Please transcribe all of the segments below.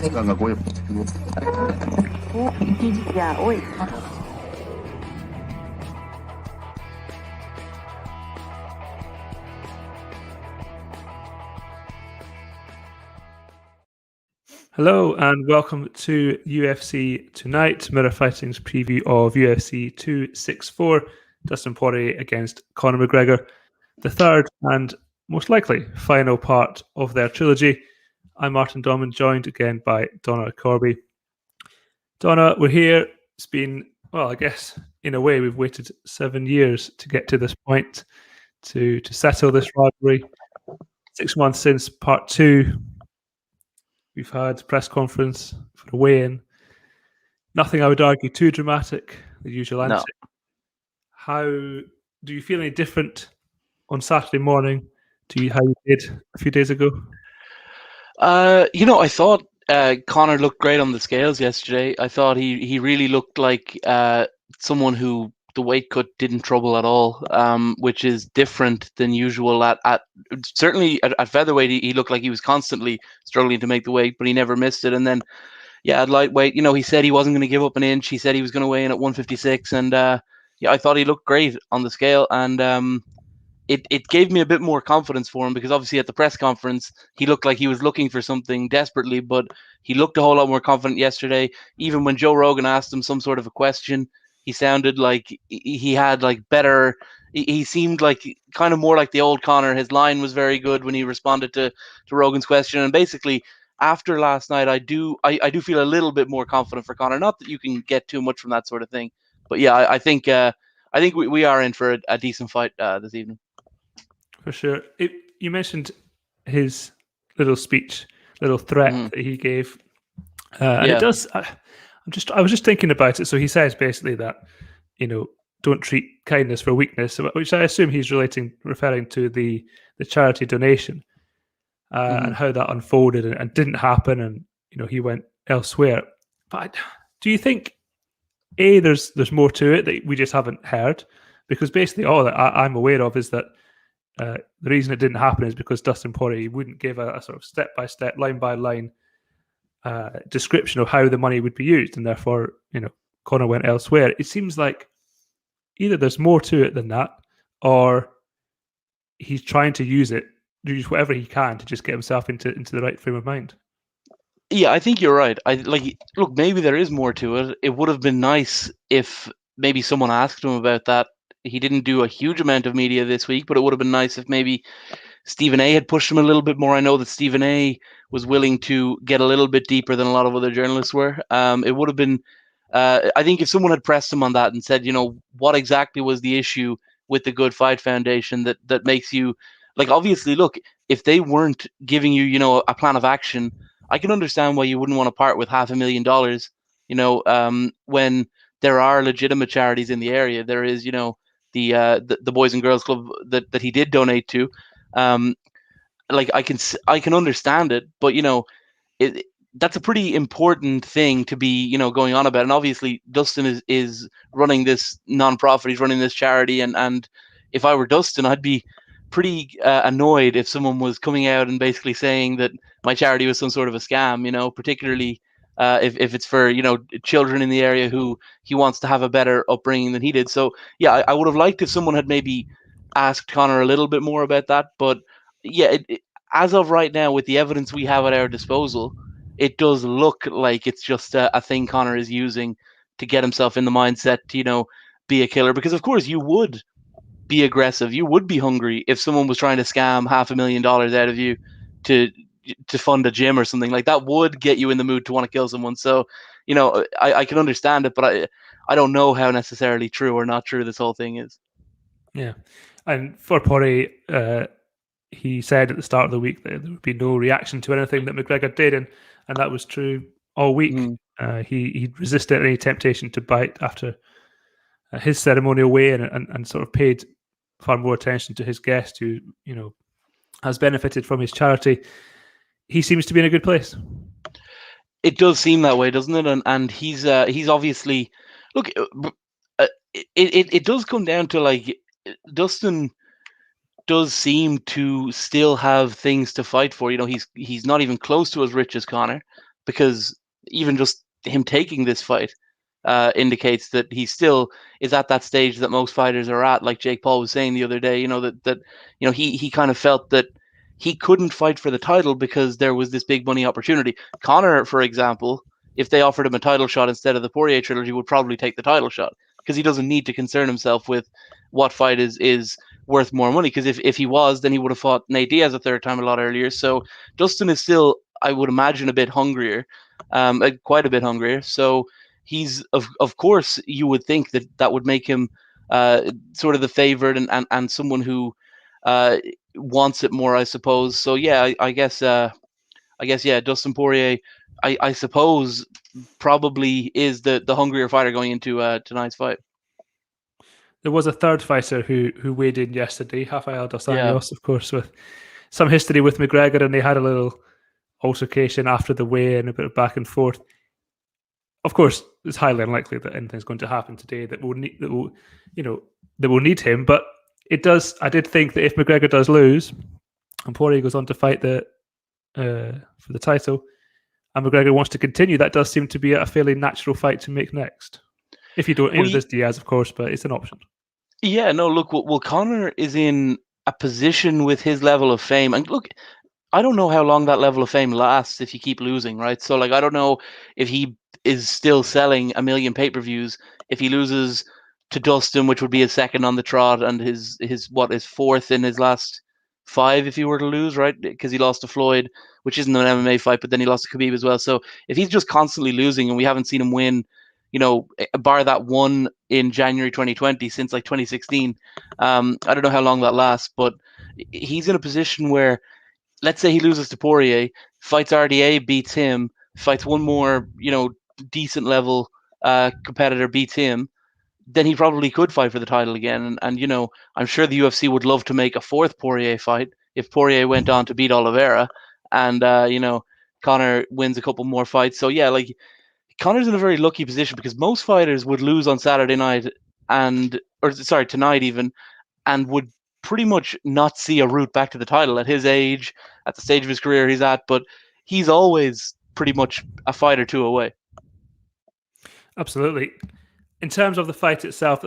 Hello and welcome to UFC Tonight, Mirror Fighting's preview of UFC 264, Dustin Poirier against Conor McGregor, the third and most likely final part of their trilogy. I'm Martin Domin, joined again by Donagh Corby. Donagh, we're here. It's been, well, I guess in a way we've waited 7 years to get to this point, to settle this rivalry. 6 months since part 2. We've had a press conference for a weigh-in. Nothing, I would argue, too dramatic, the usual answer. No. How do you feel any different on Saturday morning to how you did a few days ago? I thought Conor looked great on the scales yesterday. I thought he really looked like someone who the weight cut didn't trouble at all, which is different than usual. Certainly at featherweight, he looked like he was constantly struggling to make the weight, but he never missed it. And then, at lightweight, he said he wasn't going to give up an inch. He said he was going to weigh in at 156, and I thought he looked great on the scale, and it gave me a bit more confidence for him, because obviously at the press conference he looked like he was looking for something desperately, but he looked a whole lot more confident yesterday. Even when Joe Rogan asked him some sort of a question, he sounded like he had better. He seemed like kind of more like the old Conor. His line was very good when he responded to Rogan's question. And basically, after last night, I do feel a little bit more confident for Conor. Not that you can get too much from that sort of thing, but yeah, I think we are in for a decent fight this evening. For sure. You mentioned his little speech, little threat that he gave, and it does. I was just thinking about it. So he says basically that, don't treat kindness for weakness, which I assume he's referring to the charity donation and how that unfolded and didn't happen, and he went elsewhere. But do you think there's more to it that we just haven't heard? Because basically all that I'm aware of is that the reason it didn't happen is because Dustin Poirier wouldn't give a sort of step-by-step, line-by-line description of how the money would be used, and therefore, Conor went elsewhere. It seems like either there's more to it than that, or he's trying to use whatever he can to just get himself into the right frame of mind. Yeah, I think you're right. Look, maybe there is more to it. It would have been nice if maybe someone asked him about that. He didn't do a huge amount of media this week, but it would have been nice if maybe Stephen A had pushed him a little bit more. I know that Stephen A was willing to get a little bit deeper than a lot of other journalists were. It would have been, I think if someone had pressed him on that and said, what exactly was the issue with the Good Fight Foundation that makes you, obviously, look, if they weren't giving you, a plan of action, I can understand why you wouldn't want to part with $500,000, when there are legitimate charities in the area. There is, the Boys and Girls Club that he did donate to. I can understand it, but that's a pretty important thing to be going on about. And obviously Dustin is running this nonprofit, he's running this charity, and if I were Dustin, I'd be pretty annoyed if someone was coming out and basically saying that my charity was some sort of a scam, particularly if it's for children in the area who he wants to have a better upbringing than he did. So yeah, I would have liked if someone had maybe asked Conor a little bit more about that. But yeah, as of right now, with the evidence we have at our disposal, it does look like it's just a thing Conor is using to get himself in the mindset to be a killer. Because of course you would be aggressive, you would be hungry if someone was trying to scam $500,000 out of you to fund a gym or something. Like that would get you in the mood to want to kill someone. So I can understand it, but I don't know how necessarily true or not true this whole thing is. Yeah, and for Poirier, he said at the start of the week that there would be no reaction to anything that McGregor did, and that was true all week. He resisted any temptation to bite after his ceremonial weigh-in and sort of paid far more attention to his guest, who has benefited from his charity. He seems to be in a good place. It does seem that way, doesn't it? And he's obviously, look, it does come down to Dustin does seem to still have things to fight for. He's not even close to as rich as Conor. because even just him taking this fight indicates that he still is at that stage that most fighters are at. Like Jake Paul was saying the other day, he kind of felt that he couldn't fight for the title because there was this big money opportunity. Conor, for example, if they offered him a title shot instead of the Poirier trilogy, would probably take the title shot because he doesn't need to concern himself with what fight is worth more money. Because if he was, then he would have fought Nate Diaz a third time a lot earlier. So Dustin is still, I would imagine, a bit hungrier, quite a bit hungrier. So he's of course you would think that would make him sort of the favorite and someone who wants it more, I suppose. So yeah, I guess yeah, Dustin Poirier, I suppose probably is the hungrier fighter going into tonight's fight. There was a third fighter who weighed in yesterday, Rafael dos Anjos, Yeah. of course, with some history with McGregor, and they had a little altercation after the weigh-in, a bit of back and forth. Of course, it's highly unlikely that anything's going to happen today that will need him. But it does. I did think that if McGregor does lose, and Poirier goes on to fight for the title, and McGregor wants to continue, that does seem to be a fairly natural fight to make next. If you don't, there's Diaz, of course, but it's an option. Yeah, no, look, well, Conor is in a position with his level of fame, and look, I don't know how long that level of fame lasts if you keep losing, right? So, like, I don't know if he is still selling 1 million pay-per-views if he loses to Dustin, which would be his second on the trot, and his fourth in his last 5 if he were to lose, right? Because he lost to Floyd, which isn't an MMA fight, but then he lost to Khabib as well. So if he's just constantly losing and we haven't seen him win, bar that one in January 2020 since like 2016, I don't know how long that lasts, but he's in a position where, let's say he loses to Poirier, fights RDA, beats him, fights one more, decent level competitor, beats him, then he probably could fight for the title again. And I'm sure the UFC would love to make a fourth Poirier fight if Poirier went on to beat Oliveira and, Conor wins a couple more fights. So, yeah, like, Conor's in a very lucky position because most fighters would lose on Saturday night tonight even, and would pretty much not see a route back to the title at his age, at the stage of his career he's at, but he's always pretty much a fight or two away. Absolutely. In terms of the fight itself,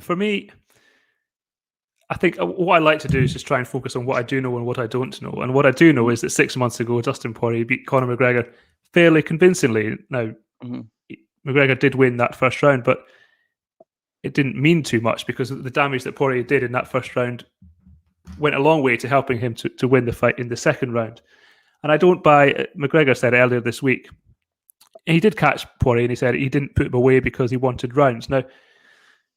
for me, I think what I like to do is just try and focus on what I do know and what I don't know. And what I do know is that 6 months ago, Dustin Poirier beat Conor McGregor fairly convincingly. Now, McGregor did win that first round, but it didn't mean too much because the damage that Poirier did in that first round went a long way to helping him to win the fight in the second round. And I don't buy, McGregor said earlier this week, he did catch Poirier and he said he didn't put him away because he wanted rounds. Now,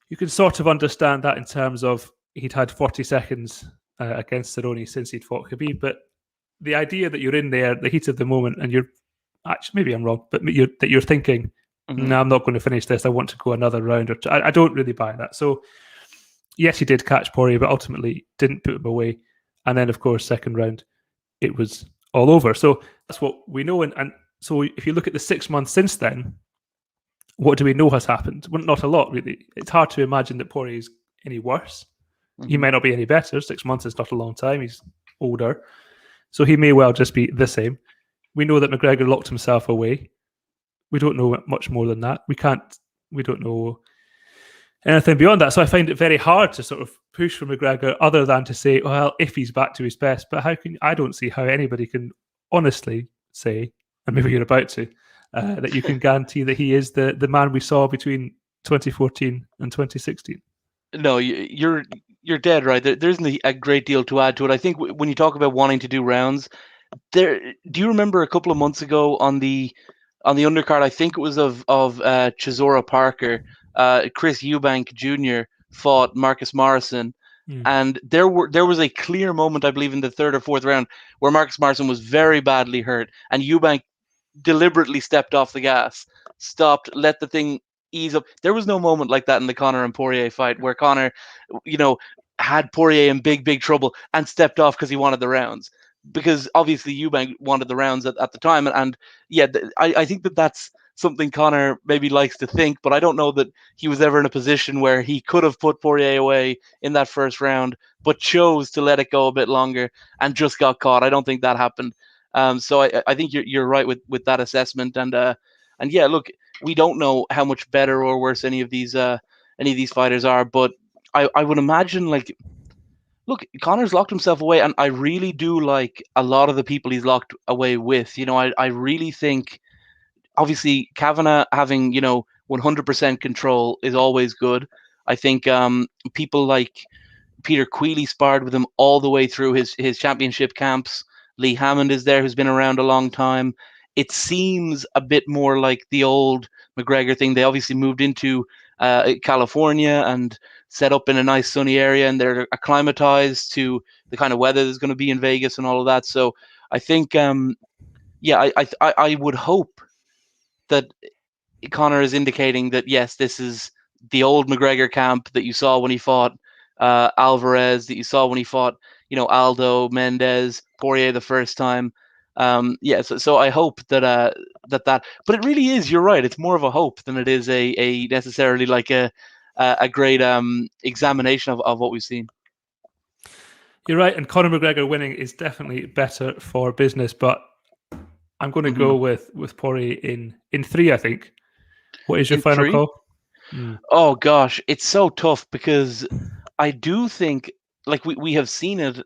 you can sort of understand that in terms of he'd had 40 seconds against Cerrone since he'd fought Khabib, but the idea that you're in there, the heat of the moment, and you're, actually, maybe I'm wrong, but you're thinking, no, I'm not going to finish this, I want to go another round or two. I don't really buy that. So, yes, he did catch Poirier, but ultimately didn't put him away. And then, of course, second round, it was all over. So that's what we know. And so if you look at the 6 months since then, what do we know has happened? Well, not a lot, really. It's hard to imagine that Poirier is any worse. He might not be any better. 6 months is not a long time. He's older. So he may well just be the same. We know that McGregor locked himself away. We don't know much more than that. We don't know anything beyond that. So I find it very hard to sort of push for McGregor other than to say, well, if he's back to his best. But I don't see how anybody can honestly say, and maybe you're about to, that you can guarantee that he is the man we saw between 2014 and 2016. No, you're dead right. There isn't a great deal to add to it. I think when you talk about wanting to do rounds, do you remember a couple of months ago on the undercard? I think it was of Chisora Parker, Chris Eubank Jr. fought Marcus Morrison, and there was a clear moment, I believe, in the third or fourth round where Marcus Morrison was very badly hurt, and Eubank deliberately stepped off the gas, stopped, let the thing ease up. There was no moment like that in the Conor and Poirier fight where Conor, had Poirier in big trouble and stepped off because he wanted the rounds. Because obviously Eubank wanted the rounds at the time. And yeah, I think that's something Conor maybe likes to think, but I don't know that he was ever in a position where he could have put Poirier away in that first round, but chose to let it go a bit longer and just got caught. I don't think that happened. So I think you're right with that assessment. And yeah, look, we don't know how much better or worse any of these fighters are, but I would imagine, like, look, Conor's locked himself away, and I really do like a lot of the people he's locked away with. I really think, obviously, Kavanagh having 100% control is always good. I think people like Peter Queally sparred with him all the way through his championship camps. Lee Hammond is there, who's been around a long time. It seems a bit more like the old McGregor thing. They obviously moved into California and set up in a nice sunny area, and they're acclimatized to the kind of weather that's going to be in Vegas and all of that. So I think, I would hope that Conor is indicating that, yes, this is the old McGregor camp that you saw when he fought Alvarez, that you saw when he fought, Aldo, Mendez, Poirier the first time. So I hope that but it really is, you're right, it's more of a hope than it is a necessarily like a great examination of what we've seen. You're right, and Conor McGregor winning is definitely better for business, but I'm going to go with Poirier in 3, I think. What is your final call? Oh gosh, it's so tough, because I do think, like, we have seen it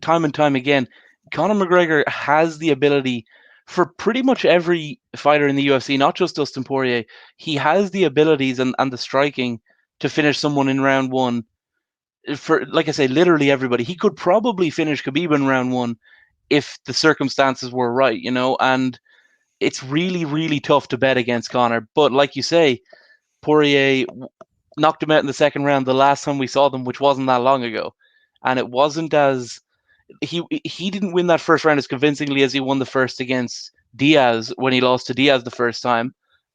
time and time again, Conor McGregor has the ability, for pretty much every fighter in the UFC, not just Dustin Poirier, he has the abilities and the striking to finish someone in round 1. For, like I say, literally everybody. He could probably finish Khabib in round 1 if the circumstances were right, and it's really, really tough to bet against Conor. But like you say, Poirier knocked him out in the second round the last time we saw them, which wasn't that long ago. And it wasn't as... He didn't win that first round as convincingly as he won the first against Diaz when he lost to Diaz the first time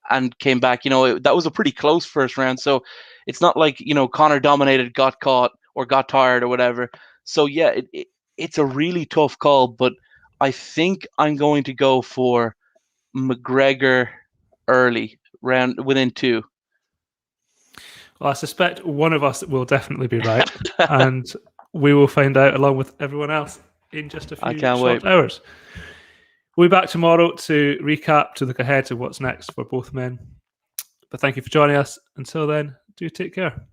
and came back. That was a pretty close first round. So it's not like, Conor dominated, got caught, or got tired, or whatever. So yeah, it's a really tough call, but I think I'm going to go for McGregor early, within 2. Well, I suspect one of us will definitely be right, and we will find out along with everyone else in just a few short hours. We'll be back tomorrow to recap, to look ahead to what's next for both men. But thank you for joining us. Until then, do take care.